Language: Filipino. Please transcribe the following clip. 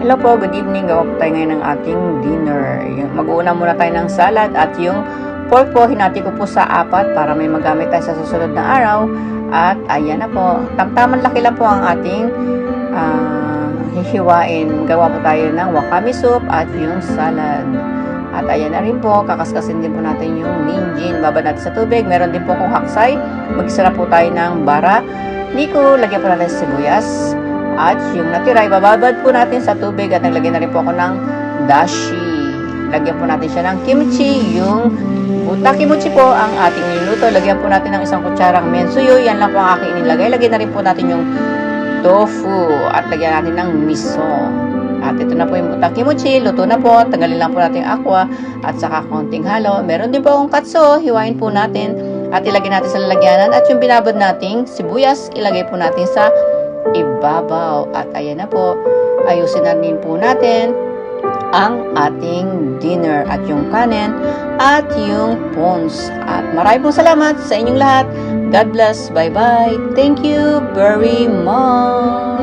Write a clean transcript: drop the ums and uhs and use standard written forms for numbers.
Hello po, good evening. Gawa po tayo ngayon ng ating dinner. Mag-uuna muna tayo ng salad at yung pork po, hinati ko po sa 4 para may magamit tayo sa susunod na araw. At ayan na po, tamtaman laki lang po ang ating hihiwain. Gawa po tayo ng wakame soup at yung salad. At ayan na rin po, kakaskasin din po natin yung ninjin. Baba natin sa tubig. Meron din po akong haksay. Mag-isara po tayo ng bara. Niko, lagyan po natin sibuyas. At yung natira, ibababad po natin sa tubig at naglagay na rin po ako ng dashi. Lagyan po natin siya ng kimchi. Yung buta kimchi po ang ating niluto. Lagyan po natin ng 1 kutsarang mensuyo. Yan lang po ang aking inilagay. Lagyan na rin po natin yung tofu at lagyan natin ng miso. At ito na po yung buta kimchi. Luto na po. Tanggalin lang po natin yung aqua at saka konting halo. Meron din po akong katso. Hiwain po natin at ilagay natin sa lalagyanan. At yung binabad nating sibuyas, ilagay po natin sa ibabaw. At ayan na po, ayusin na rin po natin ang ating dinner at yung kanin at yung prawns. At maraming pong salamat sa inyong lahat. God bless. Bye-bye. Thank you very much.